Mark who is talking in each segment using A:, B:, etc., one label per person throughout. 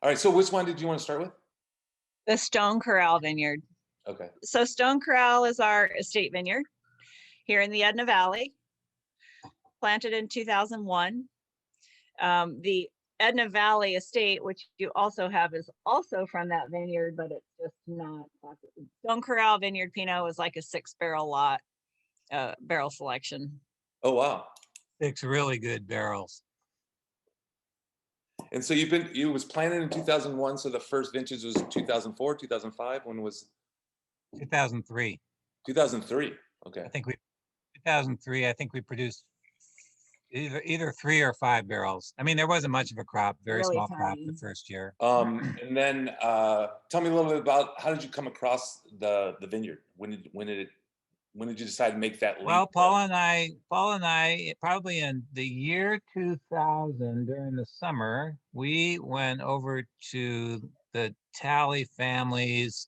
A: All right. So which one did you want to start with?
B: The Stone Corral Vineyard.
A: Okay.
B: So Stone Corral is our estate vineyard here in the Edna Valley, planted in 2001. The Edna Valley estate, which you also have, is also from that vineyard, but it's just not. Stone Corral Vineyard Pinot is like a 6-barrel lot, barrel selection.
A: Oh, wow.
C: 6 really good barrels.
A: And so you was planted in 2001. So the first vintage was 2004, 2005. When was
C: 2003?
A: 2003. Okay.
C: 2003. I think we produced either 3 or 5 barrels. I mean, there wasn't much of a crop, very
B: Really
C: small crop
B: tiny.
C: the first year.
A: And then tell me a little bit about how did you come across the vineyard? When did you decide to make that leap?
C: Well, Paul and I, probably in the year 2000 during the summer, we went over to the Talley family's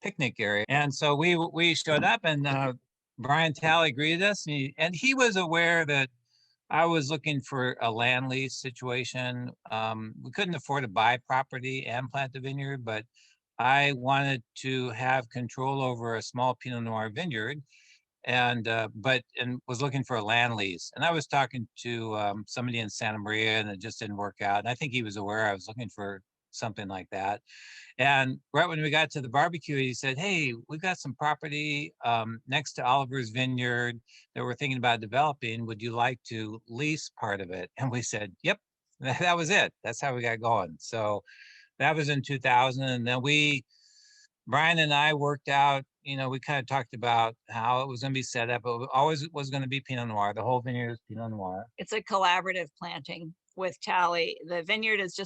C: picnic area, and so we showed up, and Brian Talley greeted us, and he was aware that I was looking for a land lease situation. We couldn't afford to buy property and plant the vineyard, but I wanted to have control over a small Pinot Noir vineyard, and was looking for a land lease. And I was talking to somebody in Santa Maria, and it just didn't work out. And I think he was aware I was looking for something like that. And right when we got to the barbecue, he said, "Hey, we've got some property next to Oliver's Vineyard that we're thinking about developing. Would you like to lease part of it?" And we said, "Yep." That was it. That's how we got going. So that was in 2000. And then Brian and I worked out, we kind of talked about how it was going to be set up. It always was going to be Pinot Noir. The whole vineyard is Pinot Noir.
B: It's a collaborative planting with Talley. The vineyard is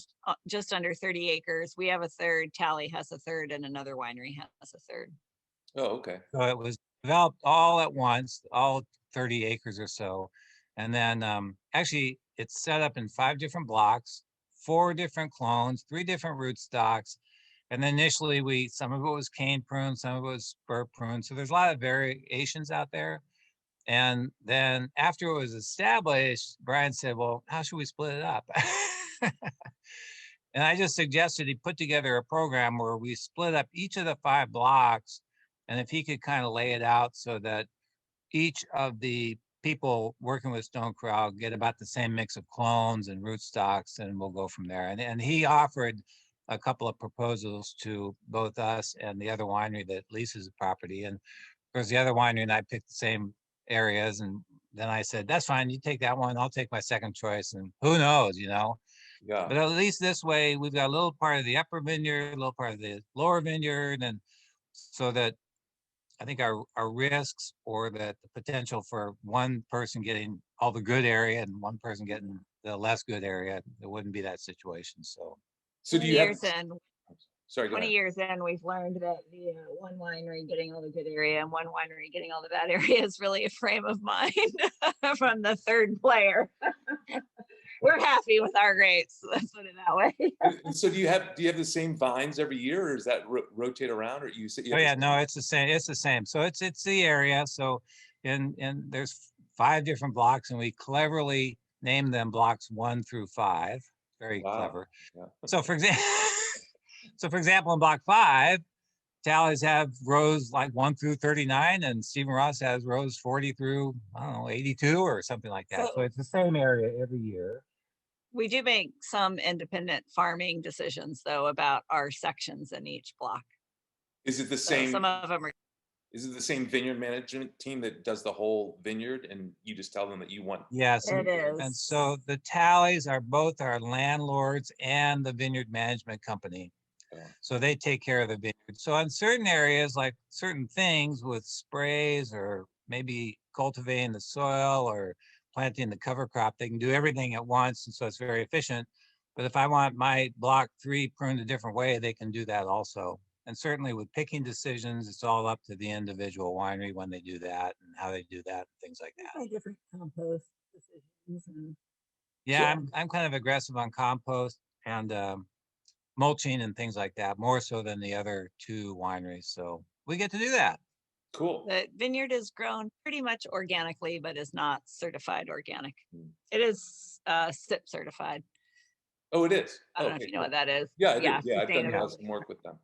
B: just under 30 acres. We have a third, Talley has a third, and another winery has a third.
A: Oh, okay.
C: So it was developed all at once, all 30 acres or so. And then actually it's set up in 5 different blocks, 4 different clones, 3 different rootstocks. And then initially some of it was cane prune, some of it was spur prune. So there's a lot of variations out there. And then after it was established, Brian said, "Well, how should we split it up?" And I just suggested he put together a program where we split up each of the 5 blocks. And if he could kind of lay it out so that each of the people working with Stone Corral get about the same mix of clones and rootstocks, and we'll go from there. And he offered a couple of proposals to both us and the other winery that leases the property. And of course, the other winery and I picked the same areas. And then I said, "That's fine. You take that one. I'll take my second choice." And who knows,
A: Yeah.
C: But at least this way, we've got a little part of the upper vineyard, a little part of the lower vineyard. And so that I think our risks, or that the potential for one person getting all the good area and one person getting the less good area, it wouldn't be that situation. So
A: do you have? Sorry, go
B: 20
A: ahead.
B: years in, we've learned that the one winery getting all the good area and one winery getting all the bad area is really a frame of mind from the third player. We're happy with our grapes. Let's put it that way.
A: And so do you have the same vines every year, or does that rotate around, or you?
C: Oh yeah, no, it's the same. It's the same. So it's the area. So and there's 5 different blocks, and we cleverly named them blocks 1 through 5. Very clever.
A: Yeah.
C: So for example, in block 5, Talley's have rows like 1 through 39, and Stephen Ross has rows 40 through, I don't know, 82 or something like that. So it's the same area every year.
B: We do make some independent farming decisions, though, about our sections in each block.
A: Is it the same?
B: Some of them are.
A: Is it the same vineyard management team that does the whole vineyard, and you just tell them that you want?
C: Yes,
B: it is.
C: And so the Talleys are both our landlords and the vineyard management company. So they take care of the vineyard. So in certain areas, like certain things with sprays or maybe cultivating the soil or planting the cover crop, they can do everything at once. And so it's very efficient. But if I want my block 3 pruned a different way, they can do that also. And certainly with picking decisions, it's all up to the individual winery when they do that and how they do that, and things like that.
B: Different compost decisions.
C: Yeah, I'm kind of aggressive on compost and mulching and things like that, more so than the other 2 wineries. So we get to do that.
A: Cool.
B: The vineyard is grown pretty much organically, but is not certified organic. It is SIP certified.
A: Oh, it is.
B: I don't know if
A: Okay,
B: you know
A: cool.
B: what that is.
A: Yeah, I do.
B: Yeah,
A: Yeah, I've done
B: sustainability.
A: some work with them.